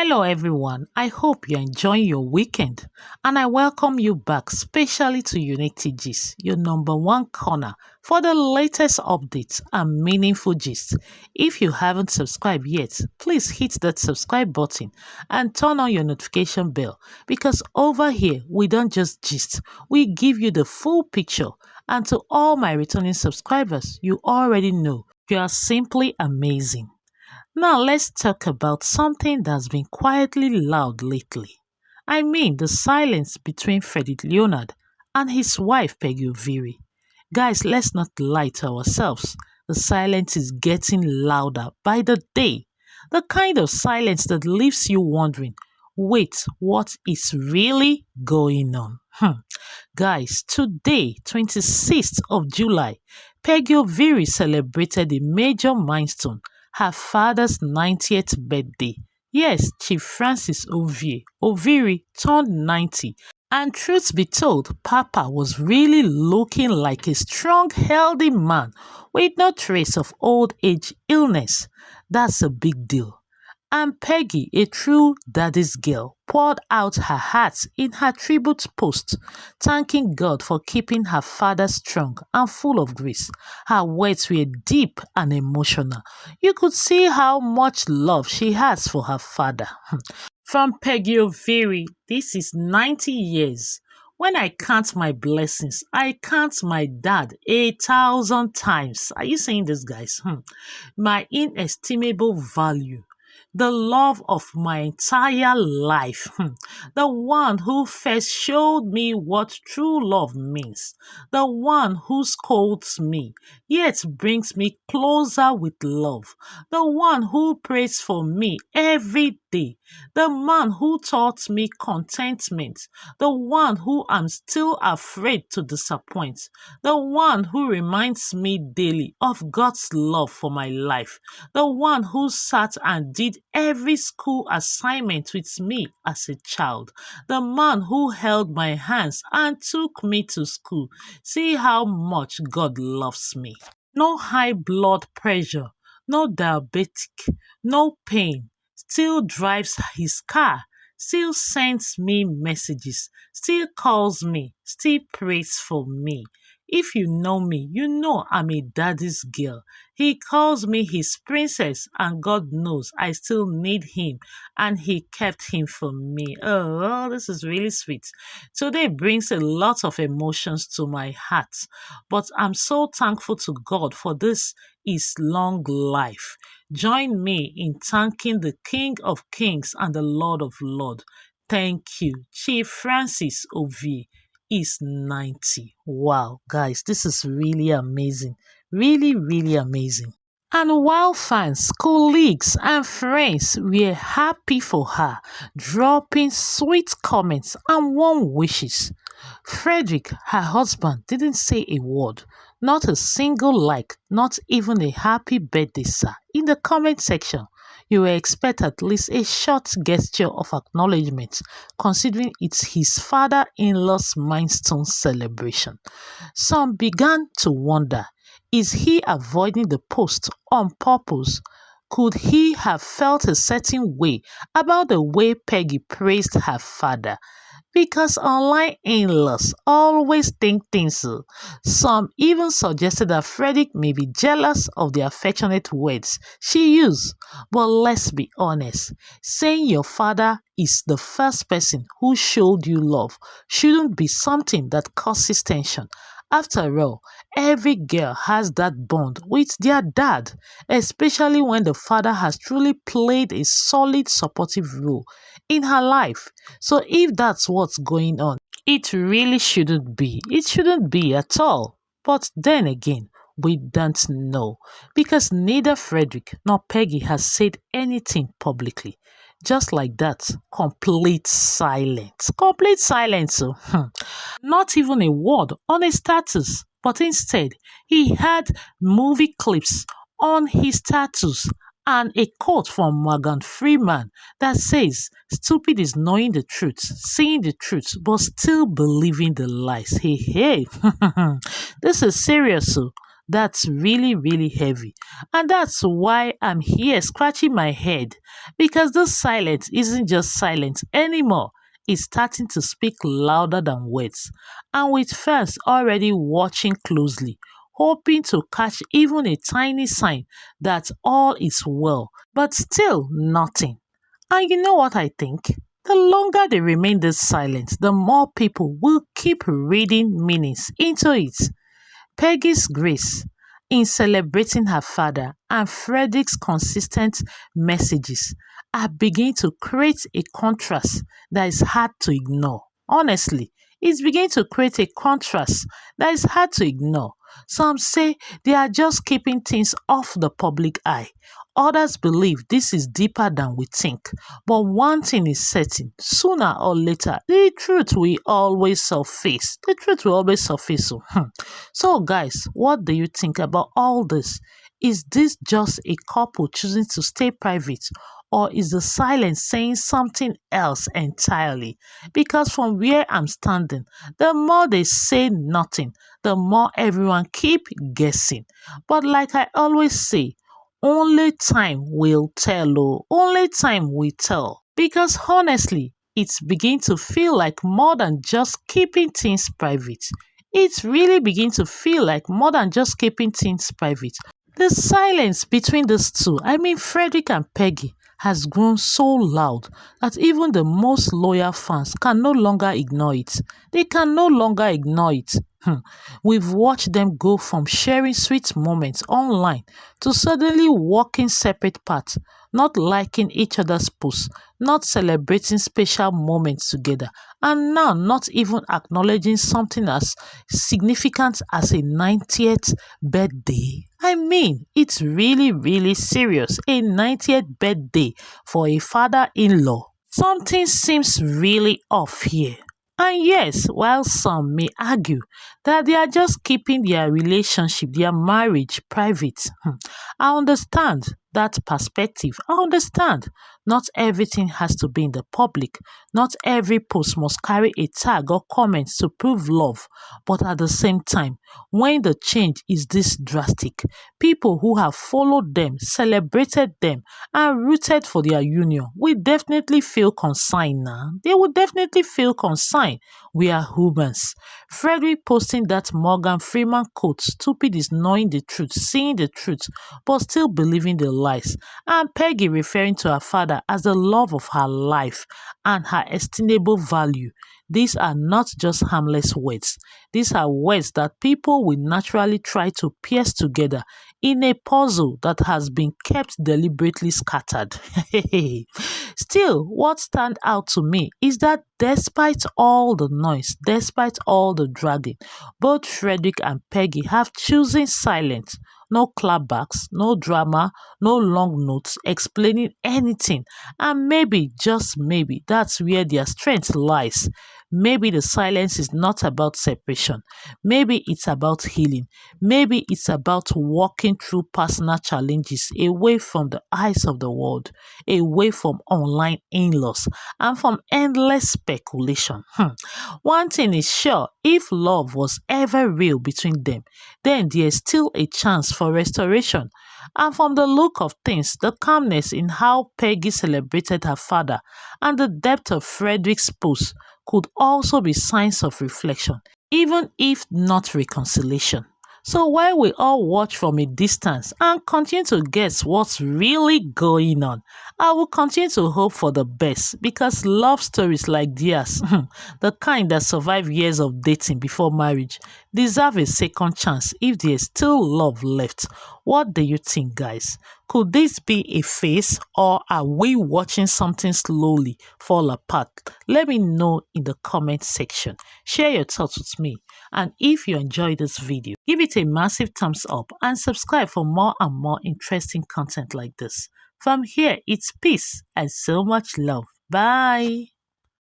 Hello, everyone. I hope you're enjoying your weekend, and I welcome you back, specially to Unity Gist, your number one corner for the latest updates and meaningful gist. If you haven't subscribed yet, please hit that subscribe button and turn on your notification bell because over here we don't just gist, we give you the full picture. And to all my returning subscribers, you already know you are simply amazing. Now let's talk about something that's been quietly loud lately. I mean the silence between Fredrick Leonard and his wife Peggy Ovire. Guys, let's not lie to ourselves. The silence is getting louder by the day. The kind of silence that leaves you wondering, wait, what is really going on? Guys, today, 26th of July, Peggy Ovire celebrated a major milestone, her father's 90th birthday. Yes, Chief Francis Ovire turned 90. And truth be told, Papa was really looking like a strong, healthy man with no trace of old age illness. That's a big deal. And Peggy, a true daddy's girl, poured out her heart in her tribute post, thanking God for keeping her father strong and full of grace. Her words were deep and emotional. You could see how much love she has for her father. From Peggy Ovire, this is 90 years. When I count my blessings, I count my dad 1,000 times. Are you saying this, guys? My inestimable value, the love of my entire life, the one who first showed me what true love means, the one who scolds me, yet brings me closer with love, the one who prays for me every day, the man who taught me contentment, the one who I'm still afraid to disappoint, the one who reminds me daily of God's love for my life, the one who sat and did every school assignment with me as a child, the man who held my hands and took me to school. See how much God loves me. No high blood pressure, no diabetic, no pain, still drives his car, still sends me messages, still calls me, still prays for me. If you know me, you know I'm a daddy's girl. He calls me his princess, and God knows I still need him, and he kept him for me. Oh, this is really sweet. Today brings a lot of emotions to my heart, but I'm so thankful to God for this is long life. Join me in thanking the King of Kings and the Lord of Lords. Thank you, Chief Francis Ovire is 90. Wow, guys, this is really amazing. Really, really amazing. And while fans, colleagues, and friends were happy for her, dropping sweet comments and warm wishes, Frederick, her husband, didn't say a word, not a single like, not even a happy birthday, sir, in the comment section. You will expect at least a short gesture of acknowledgement, considering it's his father-in-law's milestone celebration. Some began to wonder, is he avoiding the post on purpose? Could he have felt a certain way about the way Peggy praised her father? Because online in-laws always think things so. Some even suggested that Frederick may be jealous of the affectionate words she used. But let's be honest, saying your father is the first person who showed you love shouldn't be something that causes tension. After all, every girl has that bond with their dad, especially when the father has truly played a solid supportive role in her life. So if that's what's going on, it really shouldn't be. It shouldn't be at all. But then again, we don't know because neither Frederick nor Peggy has said anything publicly. Just like that, complete silence. Complete silence. So, not even a word on his status, but instead, he had movie clips on his status and a quote from Morgan Freeman that says, "Stupid is knowing the truth, seeing the truth, but still believing the lies." Hey, hey, this is serious. So That's really, really heavy. And that's why I'm here scratching my head because this silence isn't just silence anymore. It's starting to speak louder than words. And with fans already watching closely, hoping to catch even a tiny sign that all is well, but still nothing. And you know what I think? The longer they remain this silent, the more people will keep reading meanings into it. Peggy's grace in celebrating her father and Frederick's consistent messages are beginning to create a contrast that is hard to ignore. Honestly, it's beginning to create a contrast that is hard to ignore. Some say they are just keeping things off the public eye. Others believe this is deeper than we think. But one thing is certain, sooner or later, the truth will always surface. The truth will always surface. So, guys, what do you think about all this? Is this just a couple choosing to stay private, or is the silence saying something else entirely? Because from where I'm standing, the more they say nothing, the more everyone keep guessing. But like I always say, only time will tell, oh, only time will tell. Because honestly, it's beginning to feel like more than just keeping things private. It's really beginning to feel like more than just keeping things private. The silence between these two, I mean Frederick and Peggy, has grown so loud that even the most loyal fans can no longer ignore it. They can no longer ignore it. We've watched them go from sharing sweet moments online to suddenly walking separate paths, not liking each other's posts, not celebrating special moments together, and now not even acknowledging something as significant as a 90th birthday. I mean, it's really, really serious. A 90th birthday for a father in law. Something seems really off here. And yes, while some may argue that they are just keeping their relationship, their marriage private, I understand that perspective. I understand. Not everything has to be in the public. Not every post must carry a tag or comment to prove love. But at the same time, when the change is this drastic, people who have followed them, celebrated them, and rooted for their union will definitely feel consigned now. They will definitely feel consigned. We are humans. Frederick posting that Morgan Freeman quote, stupid is knowing the truth, seeing the truth, but still believing the lies. And Peggy referring to her father as the love of her life and her estimable value. These are not just harmless words. These are words that people will naturally try to piece together in a puzzle that has been kept deliberately scattered. Still, what stands out to me is that despite all the noise, despite all the dragging, both Frederick and Peggy have chosen silence. No clapbacks, no drama, no long notes explaining anything. And maybe, just maybe, that's where their strength lies. Maybe the silence is not about separation. Maybe it's about healing. Maybe it's about walking through personal challenges away from the eyes of the world, away from online in-laws, and from endless speculation. One thing is sure, if love was ever real between them, then there's still a chance for restoration. And from the look of things, the calmness in how Peggy celebrated her father and the depth of Frederick's post could also be signs of reflection, even if not reconciliation. So while we all watch from a distance and continue to guess what's really going on, I will continue to hope for the best because love stories like theirs, the kind that survive years of dating before marriage, deserve a second chance if there's still love left. What do you think, guys? Could this be a phase or are we watching something slowly fall apart? Let me know in the comment section. Share your thoughts with me. And if you enjoyed this video, give it a massive thumbs up and subscribe for more and more interesting content like this. From here, it's peace and so much love. Bye.